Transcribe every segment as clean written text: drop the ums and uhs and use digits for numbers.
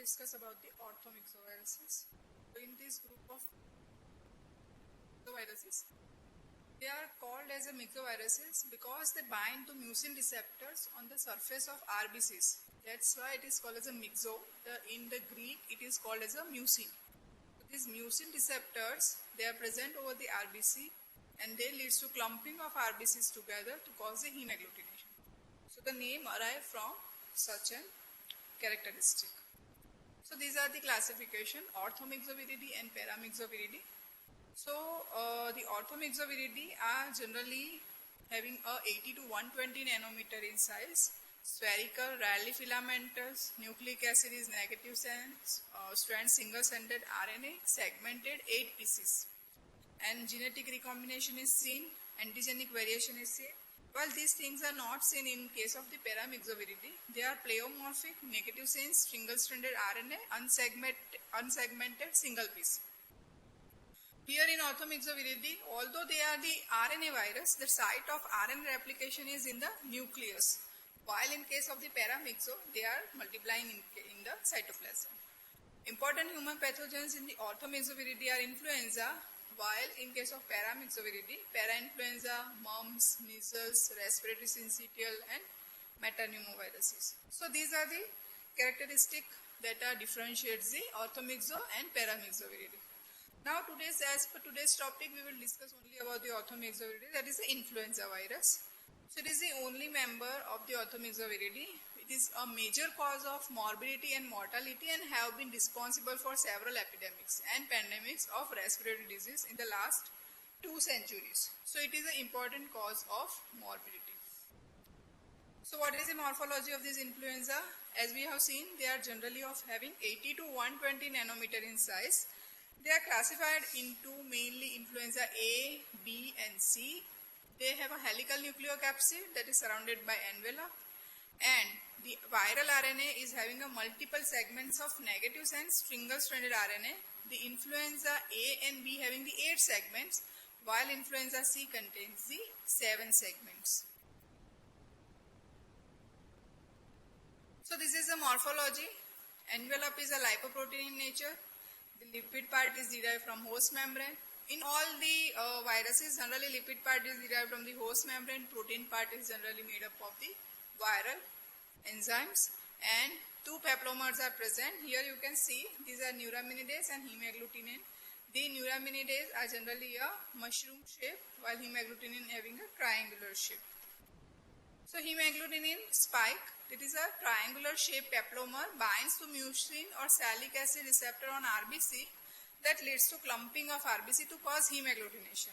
discuss about the orthomyxoviruses. So in this group of myxoviruses, they are called as a myxoviruses because they bind to mucin receptors on the surface of RBCs. That's why it is called as a myxo. In the Greek, it is called as a mucin. So these mucin receptors, they are present over the RBC and they leads to clumping of RBCs together to cause the hemagglutination. So the name arrived from such a characteristic. So these are the classification, Orthomyxoviridae and Paramyxoviridae. So the Orthomyxoviridae are generally having a 80 to 120 nanometer in size, spherical, rarely filamentous, nucleic acid is negative strand single-stranded RNA, segmented 8 pieces. And genetic recombination is seen, antigenic variation is seen. While these things are not seen in case of the Paramyxoviridae, they are pleomorphic, negative sense, single-stranded RNA, unsegmented single piece. Here in Orthomyxoviridae, although they are the RNA virus, the site of RNA replication is in the nucleus. While in case of the Paramyxo, they are multiplying in the cytoplasm. Important human pathogens in the Orthomyxoviridae are influenza, while in case of Paramyxoviridae, parainfluenza, mumps, measles, respiratory syncytial and metapneumoviruses. So these are the characteristics that differentiates the Orthomyxo and Paramyxoviridae. Now as per today's topic, we will discuss only about the Orthomyxoviridae, that is the influenza virus. So it is the only member of the Orthomyxoviridae. It is a major cause of morbidity and mortality and have been responsible for several epidemics and pandemics of respiratory disease in the last 2 centuries. So it is an important cause of morbidity. So what is the morphology of this influenza? As we have seen, they are generally of having 80 to 120 nanometer in size. They are classified into mainly influenza A, B and C. They have a helical nucleocapsid that is surrounded by envelope, and the viral RNA is having a multiple segments of negative sense single-stranded RNA. The influenza A and B having the 8 segments, while influenza C contains the 7 segments. So this is the morphology. Envelope is a lipoprotein in nature. The lipid part is derived from host membrane. In all the viruses, generally lipid part is derived from the host membrane, protein part is generally made up of the viral enzymes, and 2 peplomers are present. Here you can see these are neuraminidase and hemagglutinin. The neuraminidase are generally a mushroom shape, while hemagglutinin having a triangular shape. So hemagglutinin spike, it is a triangular shaped peplomer, binds to mucin or salic acid receptor on RBC that leads to clumping of RBC to cause hemagglutination.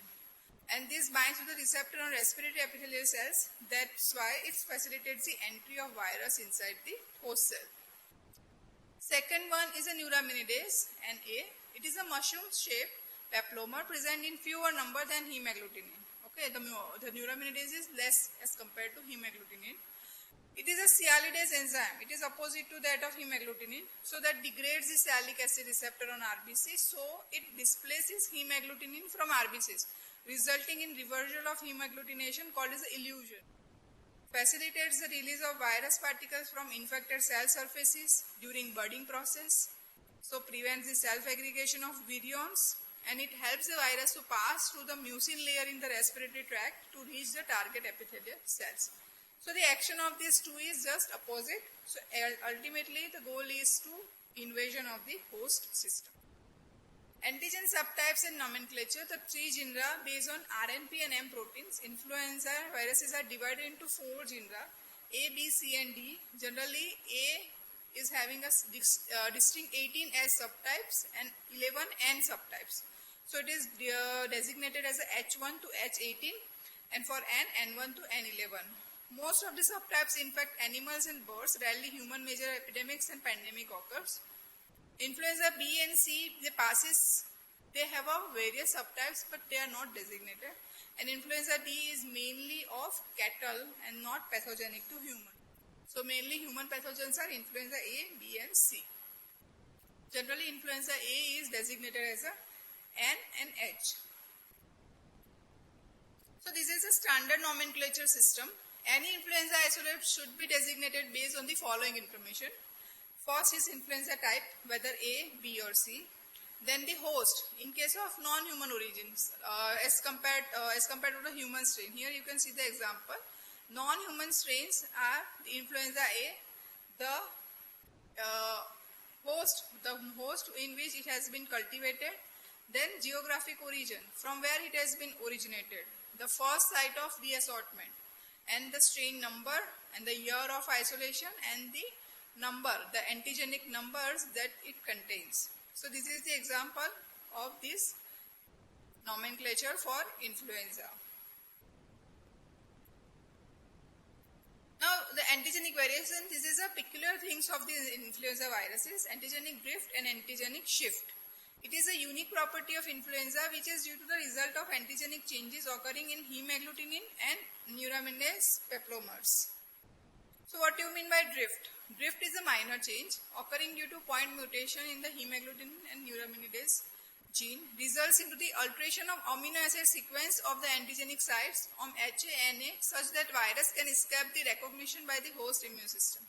And this binds to the receptor on respiratory epithelial cells. That's why it facilitates the entry of virus inside the host cell. Second one is a neuraminidase, NA. It is a mushroom-shaped peplomer present in fewer number than hemagglutinin. Okay, the neuraminidase is less as compared to hemagglutinin. It is a sialidase enzyme. It is opposite to that of hemagglutinin, so that degrades the salic acid receptor on RBC, so it displaces hemagglutinin from RBCs, resulting in reversal of hemagglutination called as illusion. Facilitates the release of virus particles from infected cell surfaces during budding process, so prevents the self-aggregation of virions, and it helps the virus to pass through the mucin layer in the respiratory tract to reach the target epithelial cells. So the action of these two is just opposite. So ultimately the goal is to invasion of the host system. Antigen subtypes and nomenclature. The 3 genera based on RNP and M proteins. Influenza viruses are divided into 4 genera, A, B, C and D. Generally A is having a distinct 18 S subtypes and 11 N subtypes. So it is designated as a H1 to H18 and for N, N1 to N11. Most of the subtypes infect animals and birds, rarely human. Major epidemics and pandemic occurs. Influenza B and C, they have a various subtypes but they are not designated. And influenza D is mainly of cattle and not pathogenic to human. So mainly human pathogens are influenza A, B and C. Generally influenza A is designated as a N and H. So this is a standard nomenclature system. Any influenza isolate should be designated based on the following information. First is influenza type, whether A, B or C. Then the host, in case of non-human origins, as compared to the human strain. Here you can see the example. Non-human strains are the influenza A, the host in which it has been cultivated. Then geographic origin, from where it has been originated, the first site of the assortment, and the strain number, and the year of isolation, and the number, the antigenic numbers that it contains. So this is the example of this nomenclature for influenza. Now the antigenic variation, this is a peculiar things of the influenza viruses, antigenic drift and antigenic shift. It is a unique property of influenza which is due to the result of antigenic changes occurring in hemagglutinin and neuraminidase peplomers. So what do you mean by drift? Drift is a minor change occurring due to point mutation in the hemagglutinin and neuraminidase gene results into the alteration of amino acid sequence of the antigenic sites on HANA such that virus can escape the recognition by the host immune system.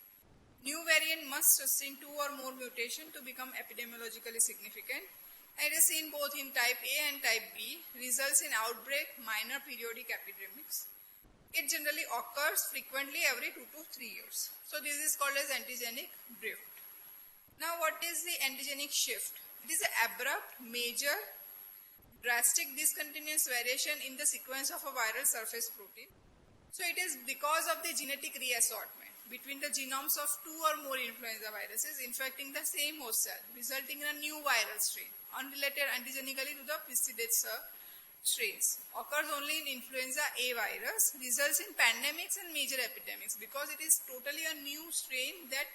New variant must sustain 2 or more mutation to become epidemiologically significant. It is seen both in type A and type B, results in outbreak, minor periodic epidemics. It generally occurs frequently every 2 to 3 years. So this is called as antigenic drift. Now what is the antigenic shift? It is an abrupt, major, drastic discontinuous variation in the sequence of a viral surface protein. So it is because of the genetic reassortment between the genomes of 2 or more influenza viruses infecting the same host cell, resulting in a new viral strain, unrelated antigenically to the predecessor strains. Occurs only in influenza A virus, results in pandemics and major epidemics because it is totally a new strain that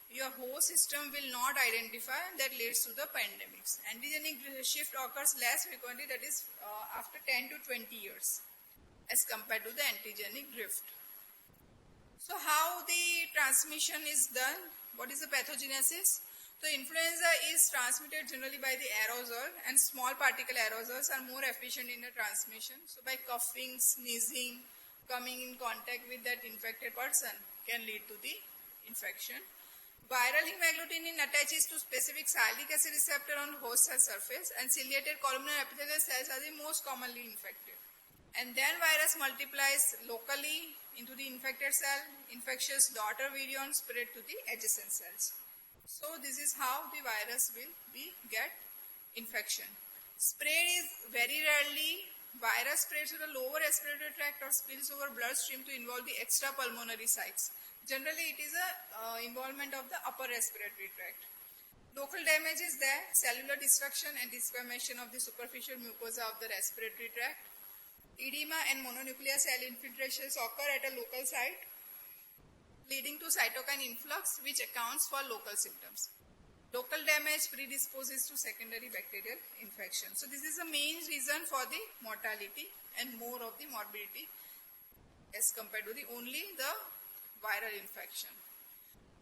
your host system will not identify, that leads to the pandemics. Antigenic shift occurs less frequently, that is after 10 to 20 years as compared to the antigenic drift. So how the transmission is done? What is the pathogenesis? So influenza is transmitted generally by the aerosol, and small particle aerosols are more efficient in the transmission. So by coughing, sneezing, coming in contact with that infected person can lead to the infection. Viral hemagglutinin attaches to specific sialic acid receptor on host cell surface, and ciliated columnar epithelial cells are the most commonly infected. And then virus multiplies locally into the infected cell, infectious daughter virion spread to the adjacent cells. So this is how the virus will get infection. Spread is very rarely, virus spreads to the lower respiratory tract or spills over bloodstream to involve the extrapulmonary sites. Generally it is a involvement of the upper respiratory tract. Local damage is there, cellular destruction and desquamation of the superficial mucosa of the respiratory tract. Edema and mononuclear cell infiltrations occur at a local site, leading to cytokine influx which accounts for local symptoms. Local damage predisposes to secondary bacterial infection. So this is the main reason for the mortality and more of the morbidity as compared to only the viral infection.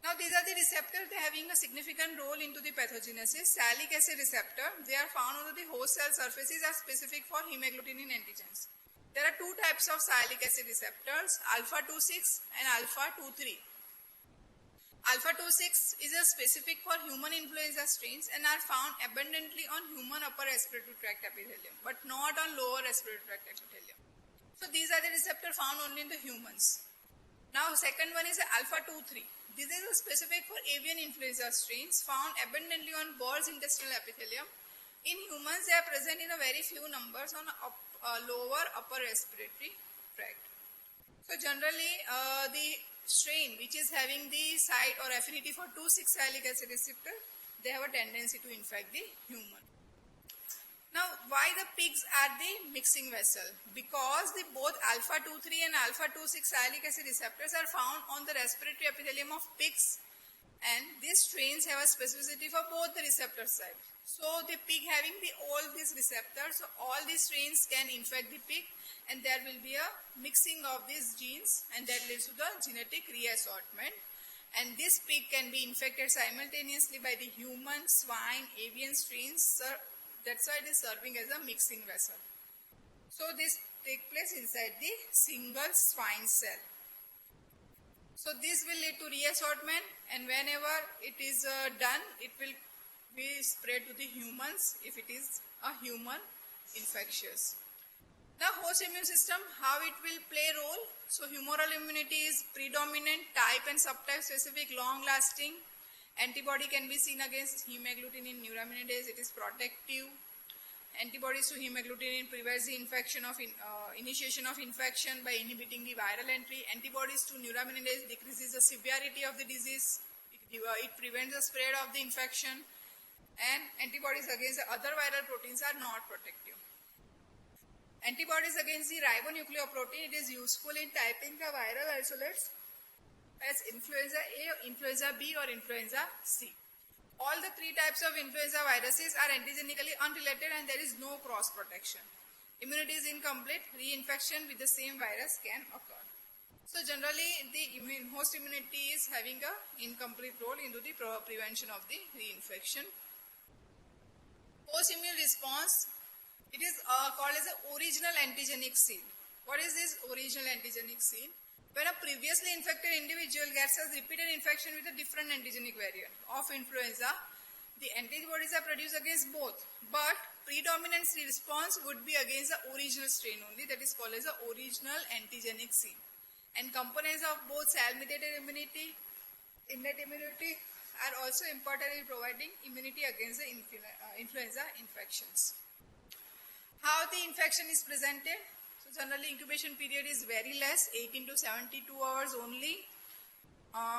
Now these are the receptors, they are having a significant role into the pathogenesis. Sialic acid receptor, they are found on the host cell surfaces, are specific for hemagglutinin antigens. There are 2 types of sialic acid receptors, alpha-2,6 and alpha-2,3. Alpha-2,6 is a specific for human influenza strains and are found abundantly on human upper respiratory tract epithelium, but not on lower respiratory tract epithelium. So these are the receptors found only in the humans. Now second one is alpha-2,3. This is a specific for avian influenza strains found abundantly on birds' intestinal epithelium. In humans, they are present in a very few numbers on lower upper respiratory tract. So generally, the strain which is having the site or affinity for 2,6-sialic acid receptor, they have a tendency to infect the human. Now, why the pigs are the mixing vessel? Because the both alpha-2,3 and alpha-2,6-sialic acid receptors are found on the respiratory epithelium of pigs, and these strains have a specificity for both the receptor sites. So the pig having all these receptors, so all these strains can infect the pig, and there will be a mixing of these genes, and that leads to the genetic reassortment. And this pig can be infected simultaneously by the human, swine, avian strains. That's why it is serving as a mixing vessel. So this takes place inside the single swine cell. So this will lead to reassortment, and whenever it is done, it will be spread to the humans if it is a human infectious. Now host immune system, how it will play role. So humoral immunity is predominant, type and subtype specific, long lasting. Antibody can be seen against hemagglutinin neuraminidase, it is protective. Antibodies to hemagglutinin prevents the initiation of infection by inhibiting the viral entry. Antibodies to neuraminidase decreases the severity of the disease. It prevents the spread of the infection. And antibodies against the other viral proteins are not protective. Antibodies against the ribonucleoprotein, it is useful in typing the viral isolates as influenza A, influenza B or influenza C. All the three types of influenza viruses are antigenically unrelated and there is no cross protection. Immunity is incomplete, reinfection with the same virus can occur. So generally the host immunity is having an incomplete role into the prevention of the reinfection. Post-immune response, it is called as an original antigenic scene. What is this original antigenic scene? When a previously infected individual gets a repeated infection with a different antigenic variant of influenza, the antibodies are produced against both, but predominant response would be against the original strain only, that is called as the original antigenic scene. And components of both cell-mediated immunity, innate immunity are also important in providing immunity against the influenza infections. How the infection is presented? So generally incubation period is very less, 18 to 72 hours only.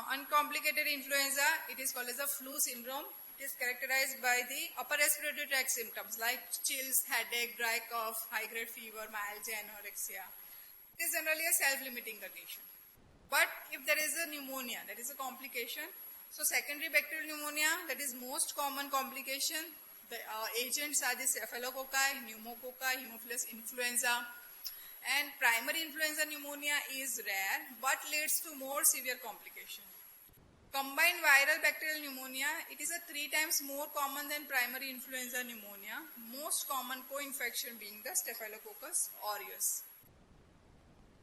Uncomplicated influenza, it is called as a flu syndrome. It is characterized by the upper respiratory tract symptoms like chills, headache, dry cough, high-grade fever, myalgia, anorexia. It is generally a self-limiting condition. But if there is a pneumonia, that is a complication. So secondary bacterial pneumonia, that is most common complication. The agents are the staphylococci, pneumococci, Haemophilus influenza. And primary influenza pneumonia is rare but leads to more severe complication. Combined viral bacterial pneumonia, it is a 3 times more common than primary influenza pneumonia, most common co-infection being the Staphylococcus aureus.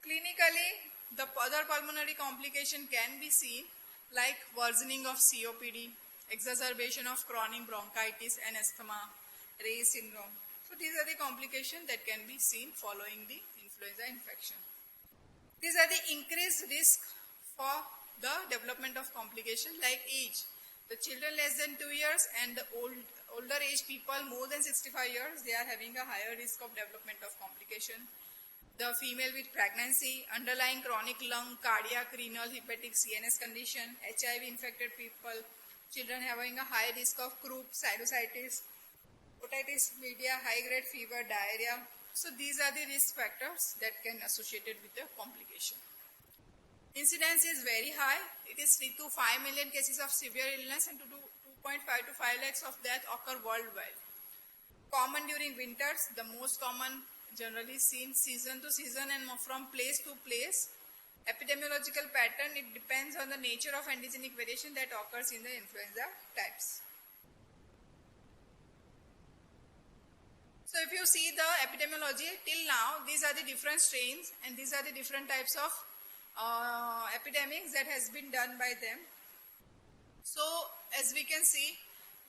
Clinically, the other pulmonary complication can be seen like worsening of COPD, exacerbation of chronic bronchitis and asthma, Ray's syndrome. So these are the complications that can be seen following the influenza infection. These are the increased risk for the development of complications like age. The children less than 2 years and the older age people more than 65 years, they are having a higher risk of development of complication. The female with pregnancy, underlying chronic lung, cardiac, renal, hepatic, CNS condition, HIV infected people, children having a high risk of croup, sinusitis, otitis media, high-grade fever, diarrhea. So these are the risk factors that can be associated with the complication. Incidence is very high. It is 3 to 5 million cases of severe illness and 2.5 to 5 lakhs of death occur worldwide. Common during winters, the most common generally seen season to season and from place to place. Epidemiological pattern, it depends on the nature of antigenic variation that occurs in the influenza types. So if you see the epidemiology till now, these are the different strains and these are the different types of epidemics that has been done by them. So as we can see,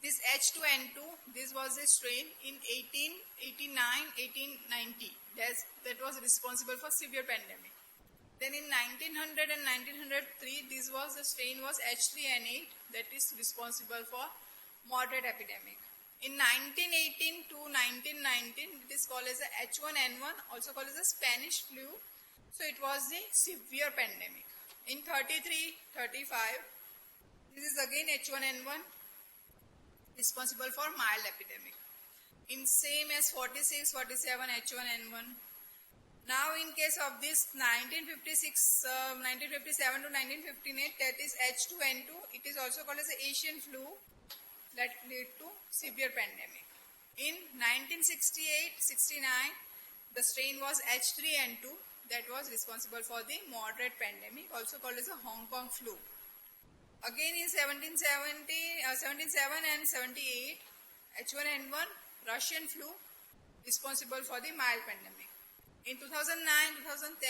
this H2N2, this was a strain in 1889, 1890. That was responsible for severe pandemic. Then in 1900 and 1903, this was the strain was H3N8 that is responsible for moderate epidemic. In 1918 to 1919, it is called as a H1N1, also called as a Spanish flu. So it was the severe pandemic. In 33, 35, this is again H1N1, responsible for mild epidemic. In same as 46, 47, H1N1. Now in case of this 1957 to 1958, that is H2N2, it is also called as the Asian flu that led to severe pandemic. In 1968-69, the strain was H3N2 that was responsible for the moderate pandemic, also called as the Hong Kong flu. Again in 77 and 78, H1N1, Russian flu, responsible for the mild pandemic. In 2009-2010,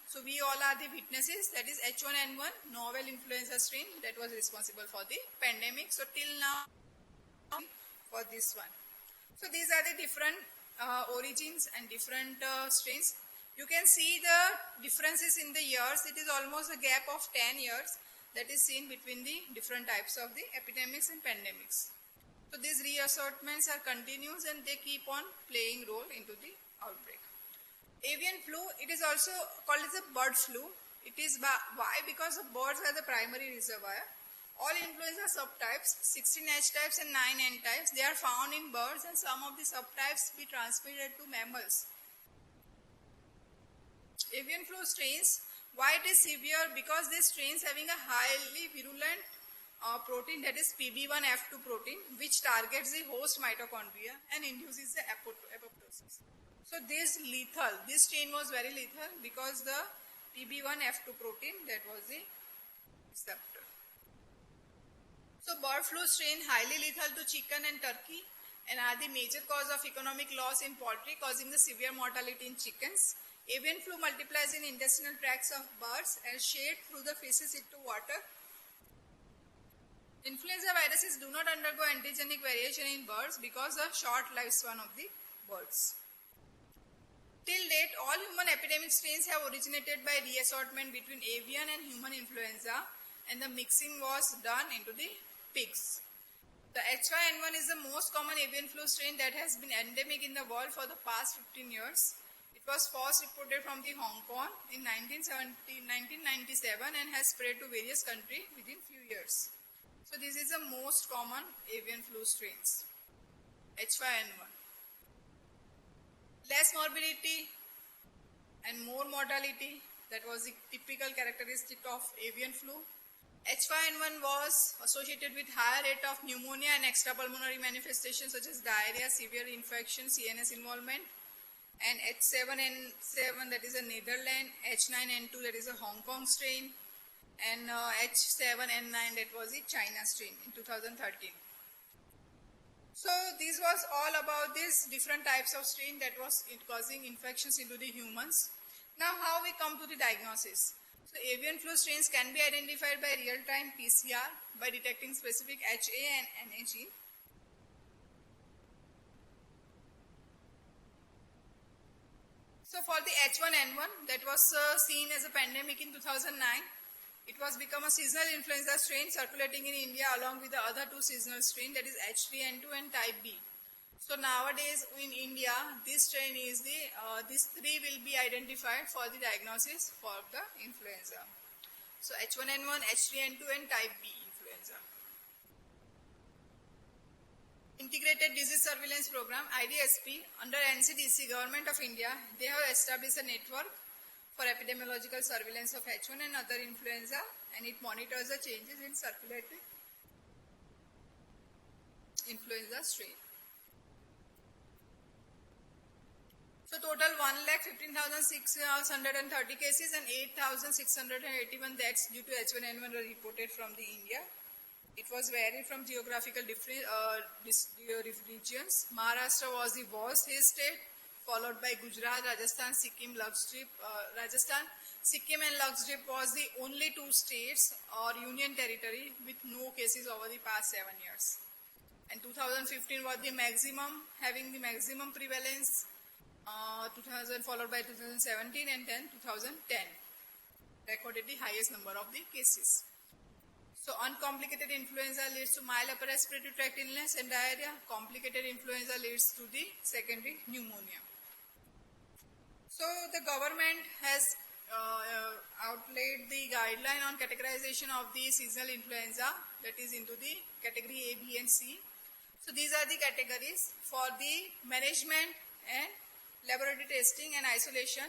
So we all are the witnesses. That is H1N1 novel influenza strain that was responsible for the pandemic. So till now for this one. So these are the different origins and different strains. You can see the differences in the years. It is almost a gap of 10 years that is seen between the different types of the epidemics and pandemics. So these reassortments are continuous and they keep on playing role into the outbreak. Avian flu, it is also called as a bird flu. It is why? Because the birds are the primary reservoir. All influenza subtypes, 16 H types and 9 N types, they are found in birds and some of the subtypes be transmitted to mammals. Avian flu strains, why it is severe? Because these strains having a highly virulent protein, that is PB1F2 protein, which targets the host mitochondria and induces the apoptosis. So this strain was very lethal because the PB1F2 protein, that was the receptor. So bird flu strain highly lethal to chicken and turkey and are the major cause of economic loss in poultry, causing the severe mortality in chickens. Avian flu multiplies in intestinal tracts of birds and shed through the feces into water. Influenza viruses do not undergo antigenic variation in birds because of short lifespan of the birds. Till date, all human epidemic strains have originated by reassortment between avian and human influenza, and the mixing was done into the pigs. The H5N1 is the most common avian flu strain that has been endemic in the world for the past 15 years. It was first reported from the Hong Kong in 1997 and has spread to various countries within few years. So this is the most common avian flu strains, H5N1. Less morbidity and more mortality, that was the typical characteristic of avian flu. H5N1 was associated with higher rate of pneumonia and extrapulmonary manifestations such as diarrhea, severe infection, CNS involvement. And H7N7, that is a Netherlands, H9N2, that is a Hong Kong strain, and H7N9, that was the China strain in 2013. So this was all about these different types of strain that was causing infections into the humans. Now how we come to the diagnosis? So avian flu strains can be identified by real-time PCR by detecting specific HA and NA gene. So for the H1N1 that was seen as a pandemic in 2009, it was become a seasonal influenza strain circulating in India along with the other two seasonal strains, that is H3N2 and type B. So nowadays in India, this strain is these three will be identified for the diagnosis for the influenza. So H1N1, H3N2 and type B influenza. Integrated Disease Surveillance Program, IDSP, under NCDC, Government of India, they have established a network for epidemiological surveillance of H1 and other influenza, and it monitors the changes in circulating influenza strain. So total 1,15,630 cases and 8,681 deaths due to H1N1 were reported from the India. It was varied from geographical regions. Maharashtra was the worst state, followed by Gujarat, Rajasthan, Sikkim, Lakshadweep. Sikkim and Lakshadweep was the only two states or union territory with no cases over the past 7 years. And 2015 was the maximum, having the maximum prevalence. 2000 followed by 2017 and then 2010 recorded the highest number of the cases. So uncomplicated influenza leads to mild upper respiratory tract illness and diarrhea. Complicated influenza leads to the secondary pneumonia. So the government has outlaid the guideline on categorization of the seasonal influenza, that is into the category A, B and C. So these are the categories for the management and laboratory testing and isolation.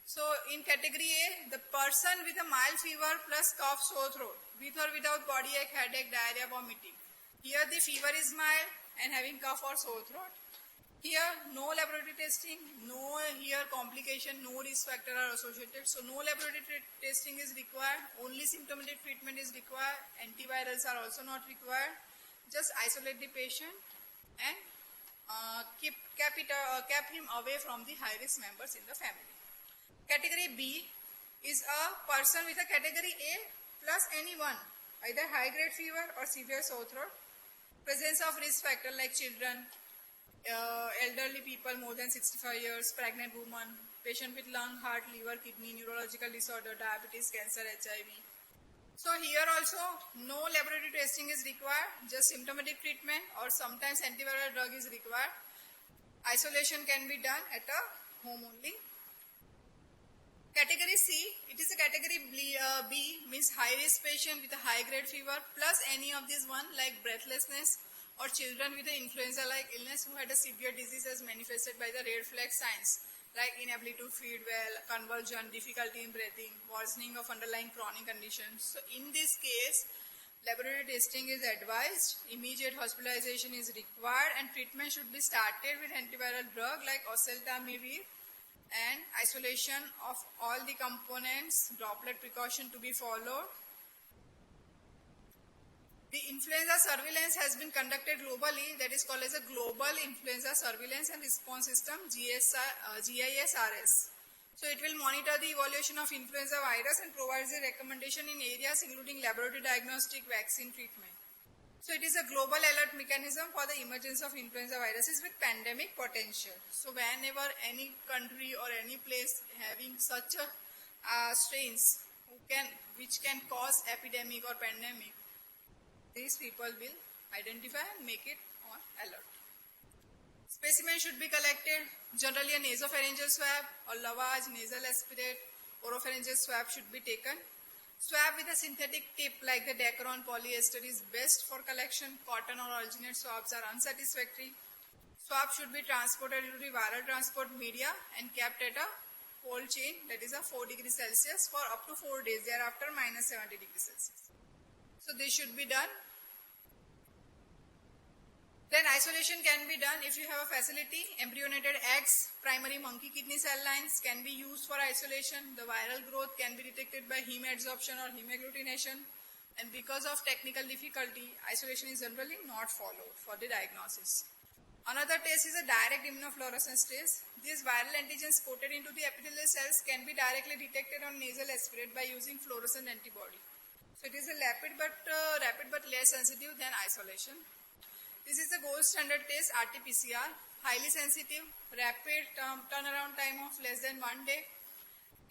So in category A, the person with a mild fever plus cough, sore throat, with or without body ache, headache, diarrhea, vomiting. Here the fever is mild and having cough or sore throat. Here no laboratory testing, no here complication, no risk factor are associated. So no laboratory testing is required, only symptomatic treatment is required, antivirals are also not required. Just isolate the patient and kept him away from the high risk members in the family. Category B, is a person with a category A plus any one, either high grade fever or severe sore throat, presence of risk factor like children, elderly people more than 65 years, pregnant woman, patient with lung, heart, liver, kidney, neurological disorder, diabetes, cancer, HIV. So here also no laboratory testing is required, just symptomatic treatment or sometimes antiviral drug is required. Isolation can be done at a home only. Category C, it is a category B, means high risk patient with a high grade fever plus any of these one like breathlessness or children with an influenza like illness who had a severe disease as manifested by the red flag signs like inability to feed well, convulsion, difficulty in breathing, worsening of underlying chronic conditions. So in this case, laboratory testing is advised, immediate hospitalization is required and treatment should be started with antiviral drug like oseltamivir and isolation of all the components, droplet precaution to be followed. The influenza surveillance has been conducted globally, that is called as a Global Influenza Surveillance and Response System, GISRS. So it will monitor the evolution of influenza virus and provides a recommendation in areas including laboratory diagnostic, vaccine treatment. So it is a global alert mechanism for the emergence of influenza viruses with pandemic potential. So whenever any country or any place having such a strains which can cause epidemic or pandemic, these people will identify and make it on alert. Specimen should be collected, generally a nasopharyngeal swab or lavage, nasal aspirate, oropharyngeal swab should be taken. Swab with a synthetic tip like the Dacron polyester is best for collection. Cotton or alginate swabs are unsatisfactory. Swab should be transported into the viral transport media and kept at a cold chain, that is a 4 degrees Celsius for up to 4 days, thereafter minus 70 degrees Celsius. So this should be done. Then isolation can be done if you have a facility. Embryonated eggs, primary monkey kidney cell lines can be used for isolation. The viral growth can be detected by heme adsorption or heme agglutination. And because of technical difficulty, isolation is generally not followed for the diagnosis. Another test is a direct immunofluorescence test. These viral antigens coated into the epithelial cells can be directly detected on nasal aspirate by using fluorescent antibody. So it is a rapid but less sensitive than isolation. This is the gold standard test, RT-PCR, highly sensitive, rapid turnaround time of less than 1 day.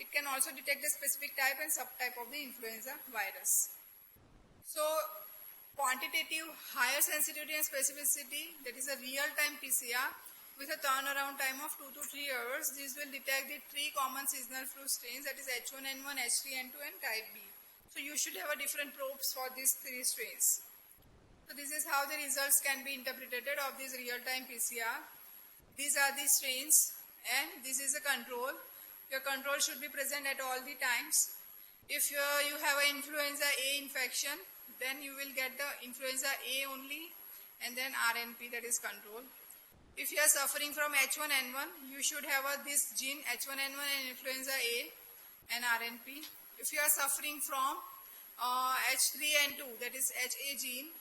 It can also detect the specific type and subtype of the influenza virus. So, quantitative, higher sensitivity and specificity, that is a real-time PCR with a turnaround time of 2 to 3 hours. This will detect the 3 common seasonal flu strains, that is H1N1, H3N2 and type B. So, you should have a different probes for these 3 strains. So this is how the results can be interpreted of this real-time PCR. These are the strains and this is a control. Your control should be present at all the times. If you have an influenza A infection, then you will get the influenza A only and then RNP, that is control. If you are suffering from H1N1, you should have this gene H1N1 and influenza A and RNP. If you are suffering from H3N2, that is HA gene,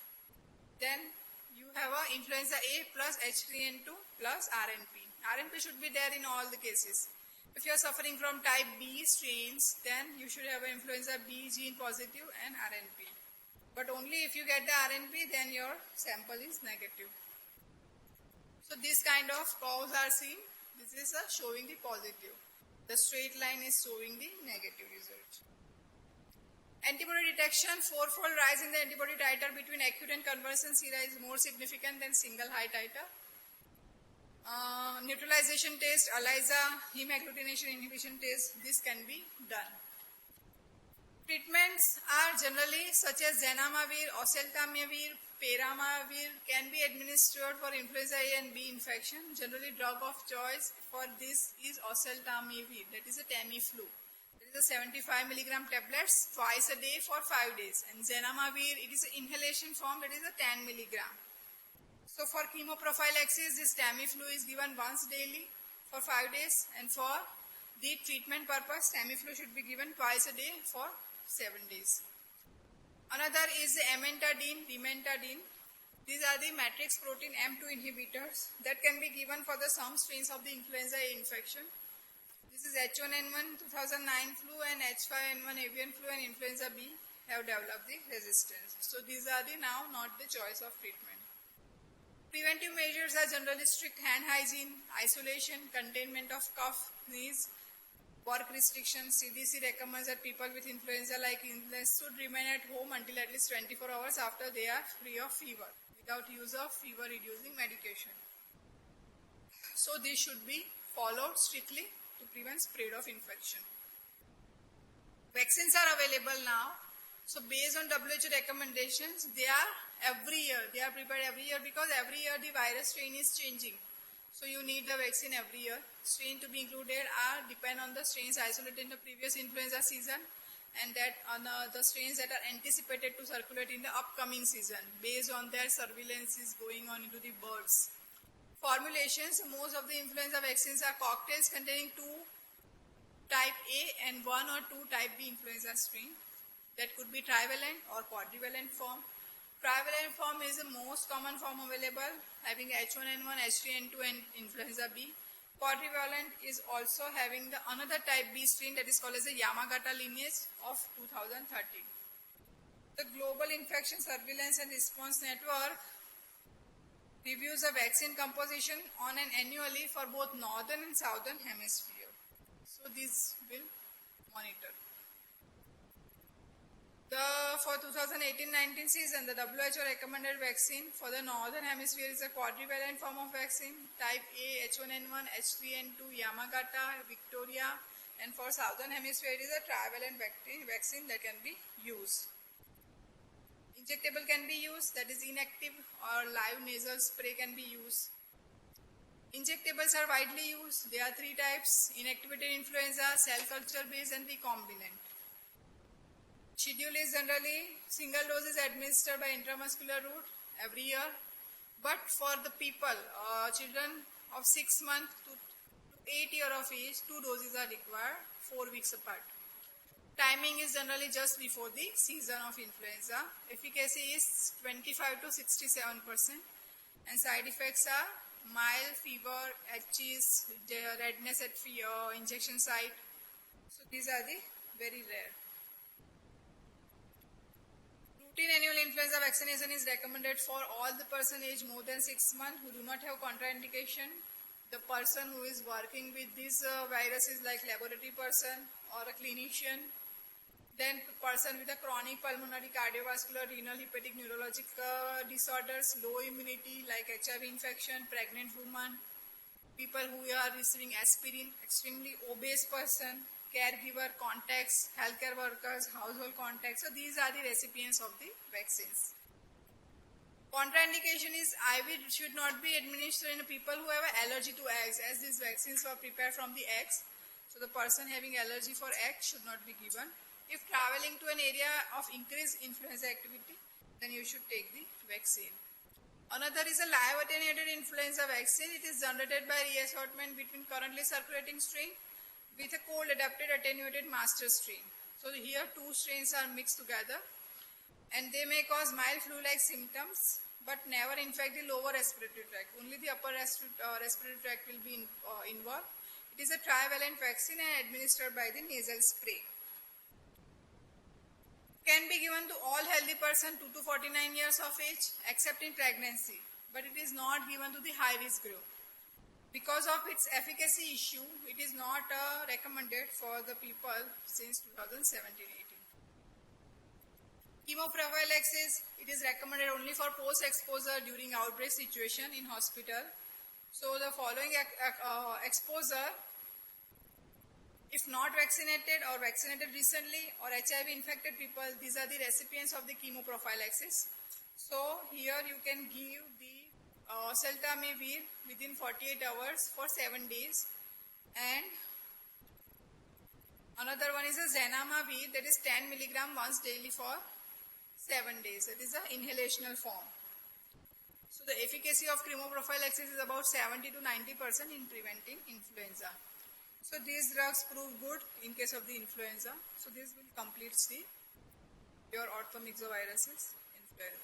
then you have a influenza A plus H3N2 plus RNP. RNP should be there in all the cases. If you are suffering from type B strains, then you should have an influenza B gene positive and RNP. But only if you get the RNP, then your sample is negative. So this kind of curves are seen. This is showing the positive. The straight line is showing the negative result. Antibody detection, 4-fold rise in the antibody titer between acute and convalescent sera is more significant than single high titer. Neutralization test, ELISA, heme agglutination inhibition test, this can be done. Treatments are generally such as zenamavir, oseltamivir, peramavir can be administered for influenza A and B infection. Generally drug of choice for this is oseltamivir, that is a Tamiflu. It is a 75 milligram tablets twice a day for 5 days. And zenamavir, it is an inhalation form, that is a 10 milligram. So for chemoprophylaxis, this Tamiflu is given once daily for 5 days. And for the treatment purpose, Tamiflu should be given twice a day for 7 days. Another is the amantadine, rimantadine. These are the matrix protein M2 inhibitors that can be given for the some strains of the influenza A infection. This This is H1N1 2009 flu and H5N1 avian flu and influenza B have developed the resistance. So these are the now not the choice of treatment. Preventive measures are generally strict hand hygiene, isolation, containment of cough, sneeze, work restrictions. CDC recommends that people with influenza-like illness should remain at home until at least 24 hours after they are free of fever, without use of fever-reducing medication. So these should be followed strictly to prevent spread of infection. Vaccines are available now. So based on WHO recommendations, they are prepared every year because every year the virus strain is changing. So you need the vaccine every year. Strain to be included depend on the strains isolated in the previous influenza season and that on the strains that are anticipated to circulate in the upcoming season based on their surveillance is going on into the birds. Formulations, most of the influenza vaccines are cocktails containing 2 type A and 1 or 2 type B influenza strain. That could be trivalent or quadrivalent form. Trivalent form is the most common form available, having H1N1, H3N2 and influenza B. Quadrivalent is also having the another type B strain that is called as the Yamagata lineage of 2013. The Global Infection Surveillance and Response Network reviews the vaccine composition on an annually for both northern and southern hemisphere. So these will monitor. For 2018-19 season, the WHO recommended vaccine for the northern hemisphere is a quadrivalent form of vaccine, type A, H1N1, H3N2, Yamagata, Victoria, and for southern hemisphere it is a trivalent vaccine that can be used. Injectable can be used, that is inactive, or live nasal spray can be used. Injectables are widely used. There are 3 types: inactivated influenza, cell culture based, and recombinant. Schedule is generally single dose is administered by intramuscular route every year, but for the people, children of 6 months to 8 years of age, 2 doses are required 4 weeks apart. Timing is generally just before the season of influenza. Efficacy is 25 to 67% and side effects are mild fever, itches, redness at injection site. So these are the very rare. Routine annual influenza vaccination is recommended for all the person aged more than 6 months who do not have contraindication. The person who is working with these viruses like laboratory person or a clinician. Then person with a chronic pulmonary, cardiovascular, renal, hepatic, neurologic disorders, low immunity like HIV infection, pregnant woman, people who are receiving aspirin, extremely obese person, caregiver, contacts, healthcare workers, household contacts. So these are the recipients of the vaccines. Contraindication is IV should not be administered in people who have an allergy to eggs, as these vaccines were prepared from the eggs. So the person having allergy for eggs should not be given. If traveling to an area of increased influenza activity, then you should take the vaccine. Another is a live attenuated influenza vaccine. It is generated by reassortment between currently circulating strain with a cold adapted attenuated master strain. So here 2 strains are mixed together and they may cause mild flu-like symptoms but never infect the lower respiratory tract. Only the upper respiratory tract will be involved. It is a trivalent vaccine and administered by the nasal spray. Can be given to all healthy person 2 to 49 years of age except in pregnancy, but it is not given to the high risk group. Because of its efficacy issue, it is not recommended for the people since 2017-18. Chemoprophylaxis, it is recommended only for post-exposure during outbreak situation in hospital. So the following exposure, if not vaccinated or vaccinated recently or HIV infected people, these are the recipients of the chemoprophylaxis. So here you can give the oseltamivir within 48 hours for 7 days and another one is a zenamavir, that is 10 mg once daily for 7 days. That is an inhalational form. So the efficacy of chemoprophylaxis is about 70 to 90% in preventing influenza. So these drugs prove good in case of the influenza. So this will complete your Orthomyxoviruses influenza.